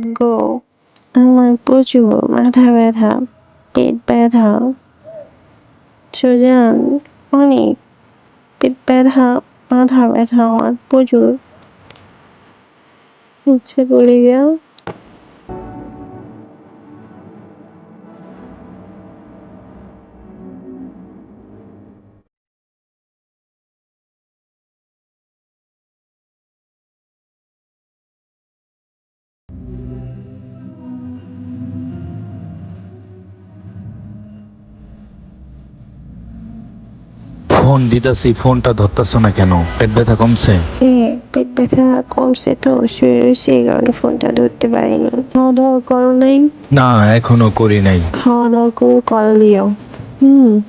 গো, আমার প্রচুর মাথা ব্যথা, পেট ব্যথা, সুজান, অনেক পেট ব্যথা, মাথা ব্যথা আমার প্রচুর। ইচ্ছে করে যাও। ফোন দিতাছি, ফোনটা ধরতাছ না কেন? পেট ব্যথা কমছে? পেট ব্যথা কমছে তো, শুয়ে রয়েছে, এই কারণে ফোনটা ধরতে পারিনি। খাওয়া দাওয়া করো নাই? না, এখনো করি নাই। খাওয়া দাওয়া করে কল দিও। হুম।